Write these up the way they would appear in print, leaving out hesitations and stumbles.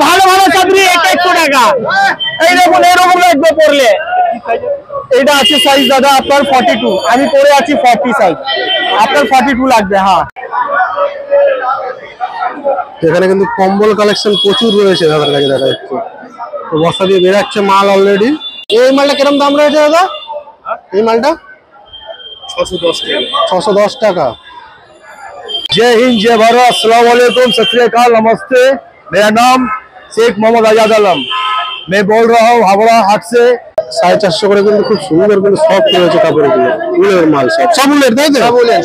ভালো ভালো চাদরি 100 টাকা। এই দেখুন এরকম লাগবে পরলে। এটা আছে সাইজ দাদা আপনার 42, আমি পরে আছি 40 সাইজ, আপনার 42 লাগবে। হ্যাঁ, এখানে কিন্তু কম্বল কালেকশন প্রচুর রয়েছে দাদার কাছে। দেখা যাচ্ছে তো বস্তা দিয়ে বেরাচ্ছে মাল অলরেডি। এই মালটা কিরকম দাম রয়েছে দাদা? এই মালটা 610 টাকা। जय हिंद जय भारत, अस्सलाम वालेकुम, सत श्री अकाल, नमस्ते। मेरा नाम शेख मोहम्मद आजाद आलम, मैं बोल रहा हूँ हावड़ा हाट से। 450 করে কিন্তু খুব সুন্দর কিন্তু সফট রয়েছে কাপড়গুলো, উলের মাল, সব উলের, তাই তো?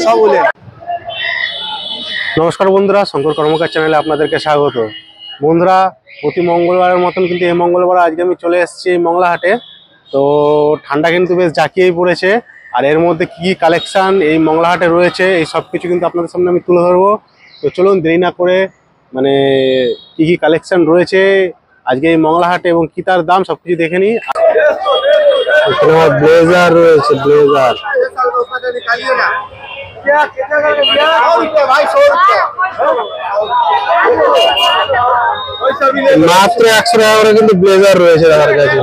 সব উলের। নমস্কার বন্ধুরা, শঙ্কর কর্মকার চ্যানেলে আপনাদেরকে স্বাগত। বন্ধুরা, প্রতি মঙ্গলবারের মতন কিন্তু এই মঙ্গলবার আজকে আমি চলে এসেছি মংলা হাটে। তো ঠান্ডা কিন্তু বেশ জাঁকিয়েই পড়েছে, আর এর মধ্যে কি কালেকশন এই মংলা হাটে রয়েছে এই সব কিছু কিন্তু আপনাদের সামনে আমি তুলে ধরবো। তো চলুন দেরি না করে মানে কি কালেকশন রয়েছে আজকে এই মংলা হাটে এবং কি তার দাম সবকিছু দেখে নিই। ব্লেজার রয়েছে, ব্লেজার মাত্র 100 টাকা করে কিন্তু ব্লেজার রয়েছে দাদার কাছে,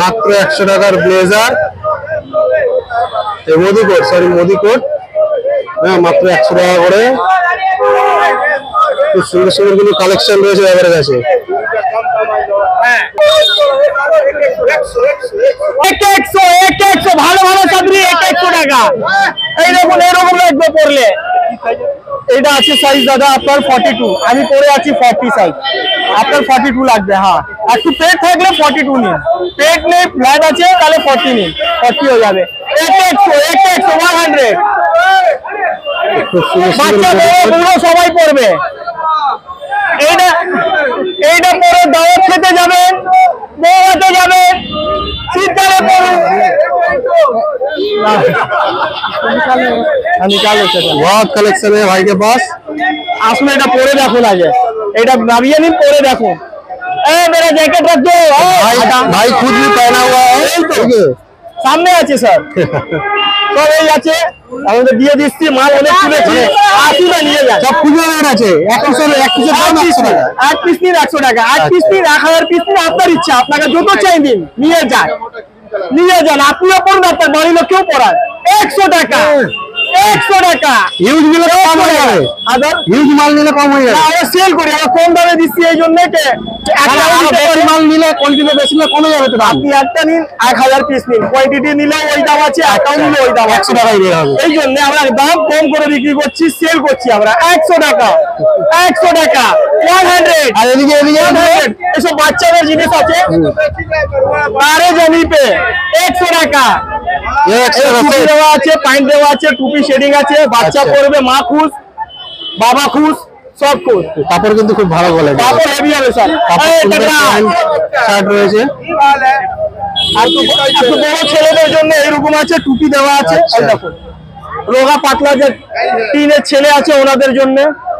মাত্র 100 টাকার blazer. Modi coat, sorry Modi coat, হ্যাঁ মাত্র 100 টাকা করে। খুব সুন্দর সুন্দর কিন্তু কালেকশন রয়েছে দাদার কাছে। ভালো ভালো চাদরি 100 টাকা। এই দেখুন এরকম লাগবে পরলে। এটা আছে সাইজ দাদা আপনার 42, আমি পরে আছি 40 সাইজ, আপনার 42 লাগবে। হ্যাঁ, একটু পেট থাকলে 42 নিন, পেট নেই ফ্ল্যাট আছে তাহলে 40 নিন, 40 হয়ে যাবে। 100 বাচ্চা বড় সবাই পড়বে। এইটা পরে দাওয়াত খেতে যাবেন, বউতে যাবেন, শীতকালে পড়ুন। बहुत कलेक्शन है भाई के पास। আসলে এটা পরে দেখুন, আগে এটা নামিয়ে নিন, পরে দেখুন। मेरा जैकेट रख दो भाई, खुद भी पहना हुआ है, ठीक है সামনে আছে স্যার। সব এই আছে, আমাদের দিয়ে দিচ্ছি মাল অনেক তুলেছি, আসি না নিয়ে যান। সব খুঁজে আছে, এক পিস নিন 100 টাকা, 8 পিস নিন 1000 পিস নিন, আপনার ইচ্ছা, আপনাকে যত চাই দিন নিয়ে যান, নিয়ে যান। আপনিও পড়ুন, আপনার বাড়ির লোককেও পড়ান। 100 টাকা, 100 টাকা। হিউজ নিলে কম হয়ে যাবে, আদার হিউজ মাল নিলে কম হয়ে যাবে। আমরা সেল করি, আমরা কম দামে দিচ্ছি এই জন্য মাল নিলে কোয়ান্টিটি বেশি নিলে কমে যাবে। তো আপনি একটা নিন 1000 পিস নিন, কোয়ান্টিটি নিলে ওই দাম আছে, একটাও নিলে ওই দাম 100 টাকাই দেওয়া হবে। এই জন্য আমরা দাম কম করে বিক্রি করছি, সেল করছি আমরা 100 টাকা, 100 টাকা, 100। আর এদিকে 100 এসব বাচ্চাদের জিনিস আছে, আরে জমি পে 100 টাকা। টুপি দেওয়া আছে, প্যান্ট দেওয়া আছে, টুপি শেডিং আছে, বাচ্চা পরবে, মা খুশ বাবা খুশ সব খুশ। কাপড় কিন্তু খুব ভালো বলে, কাপড় হেভি হবে স্যার। শার্ট রয়েছে, আর একটু বড় ছেলেদের জন্য এরকম আছে, টুপি দেওয়া আছে। দেখুন রোগা পাতলা যে টিনের ছেলে আছে ওনাদের জন্য।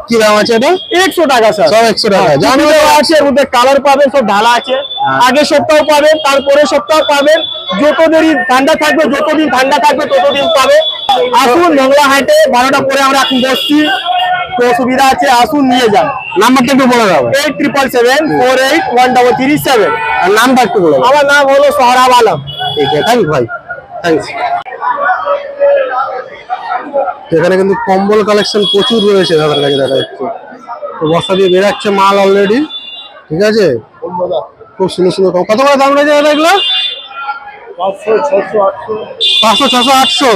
কি দাম আছে এটা? 100 টাকা স্যার, সব 100 টাকা। জানি দেওয়া আছে, এর মধ্যে কালার পাবেন, সব ঢালা আছে। আগের সপ্তাহ পাবেন, তারপরে সপ্তাহ পাবেন, যতদিন ঠান্ডা থাকবে, যতদিন ঠান্ডা থাকবে ততদিন পাবে। আসুন মংলা হাটে, 12টা পরে আমরা এখন বসছি, তো সুবিধা আছে, আসুন নিয়ে যান। নাম্বারটা একটু বলে দাও। 8777481337। আর নামটা একটু বলে দাও। আমার নাম হলো সোহরাব আলম। ঠিক আছে, থ্যাংক ভাই, থ্যাংকস। এখানে কিন্তু কম্বল কালেকশন প্রচুর রয়েছে দাদার কাছে। দেখা যাচ্ছে তো বস্তা দিয়ে বেরাচ্ছে মাল অলরেডি, ঠিক আছে। খুব সুন্দর সুন্দর। কত করে দাম রয়েছে দাদা এগুলো? 500, 600, 800, 500, 600, 800।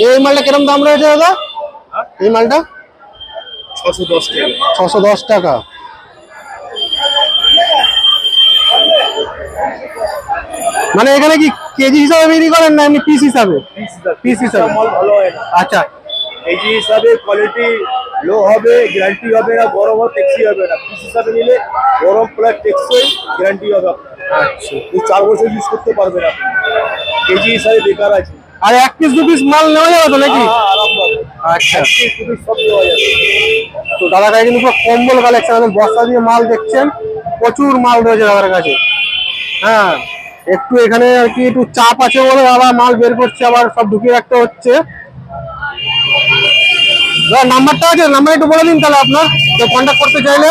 এই মালটা কিরকম দাম রয়েছে দাদা? এই মালটা 610 টাকা। 610 টাকা। মানে এখানে কি কেজি হিসাবে বিক্রি করেন না এমনি পিস হিসাবে? পিস হিসাবে মাল ভালো হয় না। আচ্ছা, কেজি হিসাবে কোয়ালিটি লো হবে, গ্যারান্টি হবে না, গরম হবে, টেক্সি হবে না। পিস হিসাবে নিলে গরম প্লাস টেক্সই গ্যারান্টি হবে। আচ্ছা, 4 বছর ইউজ করতে পারবেন আপনি। কেজি হিসাবে বেকার আছে। আর 1 পিস 2 পিস মাল নেওয়া যাবে তো নাকি? আরামভাবে। আচ্ছা, 1 পিস 2 পিস সব নেওয়া যাবে। তো দাদার কাছে কিন্তু পুরো কম্বল কালেকশন, বস্তা দিয়ে মাল দেখছেন, প্রচুর মাল রয়েছে দাদার কাছে। হ্যাঁ, একটু এখানে আর কি একটু চাপ আছে বলে আবার মাল বের করছে, আবার সব ঢুকিয়ে রাখতে হচ্ছে। নাম্বারটা আছে, নাম্বার একটু বলে দিন তাহলে আপনার, কেউ কন্ট্যাক্ট করতে চাইলে।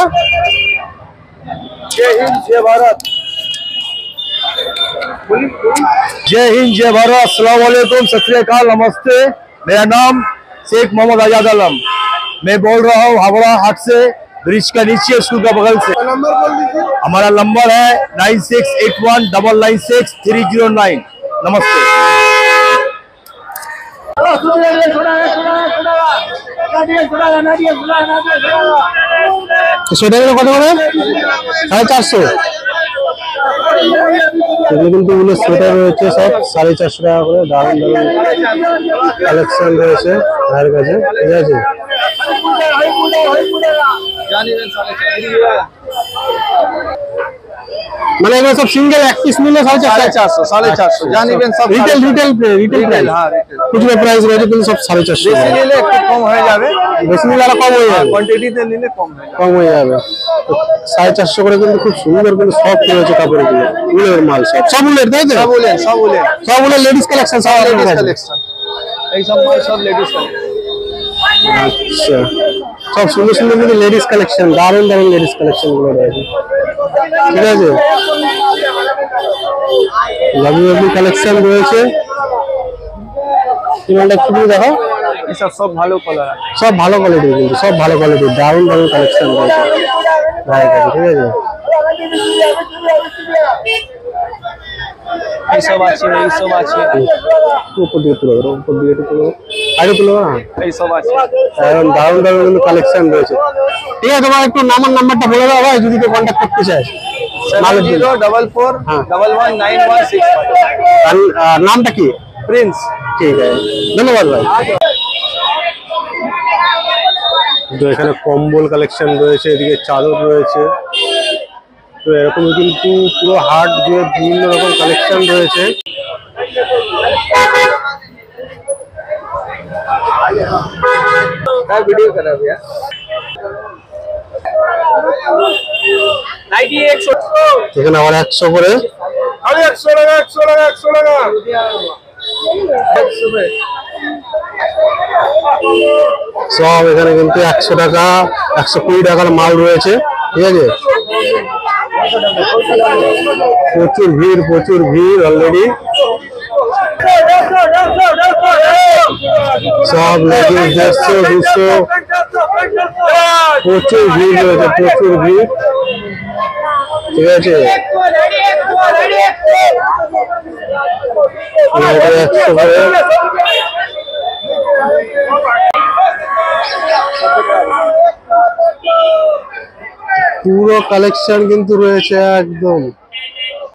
जय हिंद जय भारत। जय हिंद जय भारत। अस्सलाम वालेकुम, सत श्री अकाल, नमस्ते। मेरा नाम शेख मोहम्मद आजाद आलम, मैं बोल रहा हूँ हावड़ा हाट से, ब्रिज का नीचे स्कूल का बगल से। नंबर बोल दीजिए। हमारा नंबर है 9681996309। नमस्ते। সেটা কত করে? 450। এগুলো কিন্তু উলের সোয়েটার রয়েছে সব 450 টাকা করে। দারুণ দারুণ কালেকশন রয়েছে ভাইয়ের কাছে, ঠিক আছে। মানে এগুলো সব সিঙ্গেল এক পিস নিলে 450 450 জান ইভেন সব রিটেল প্রাইস। হ্যাঁ খুচরো প্রাইস রয়েছে কিন্তু সব 450 বেশি নিলে একটু কম হয়ে যাবে, বেশি নিলে আরো কম হয়ে যাবে, কোয়ান্টিটিতে নিলে কম হয়ে যাবে। কম হয়ে যাবে। 450 করে কিন্তু খুব সুন্দর কিন্তু সফট রয়েছে কাপড়গুলো, উলের মাল সব উলের, তাই তো? সব বলেন সব উলের লেডিস কালেকশন, সব লেডিস আপনার কাছে। কালেকশন, এই সব মাল সব লেডিস কালেকশন। আচ্ছা, সব সুন্দর সুন্দর কিন্তু লেডিস কালেকশন, দারুণ দারুণ লেডিস কালেকশন গুলো রয়েছে, ঠিক আছে। লাভলি কালেকশন রয়েছে, কিমানটা একটু দেখো। এই সব সব ভালো কালার আছে, সব ভালো কোয়ালিটি, কিন্তু সব ভালো কোয়ালিটি, দারুণ দারুণ কালেকশন রয়েছে ভাইয়ের কাছে, ঠিক আছে। এই সব আছে, এই সব আছে, উপর দিকে তুলে ধরো, উপর দিকে একটু তুলো, আগে তুলো না। এই সব আছে। এখন দারুণ দারুণ কিন্তু কালেকশন রয়েছে, ঠিক আছে। তোমার একটু নাম্বারটা বলে দাও ভাই, যদি কেউ কন্ট্যাক্ট করতে চায়। 7044119165। আর নামটা কি? প্রিন্স। ঠিক আছে, ধন্যবাদ ভাই। তো এখানে কম্বল কালেকশন রয়েছে, এদিকে চাদর রয়েছে, তো এরকম কিন্তু পুরো হাট জুড়ে বিভিন্ন রকম কালেকশন রয়েছে। वीडियो कर रहा भैया। 90 100 এখানে আবার 100 করে, अरे 100 लगा 100 लगा 100 लगा। সব এখানে কিন্তু 100 টাকা 120 টাকার মাল রয়েছে, ঠিক আছে। প্রচুর ভিড় অলরেডি, সব লেডিস 150 200, প্রচুর ভিড় রয়েছে, প্রচুর ভিড়, ঠিক আছে। 100 করে। পুরো কালেকশন কিন্তু রয়েছে একদম।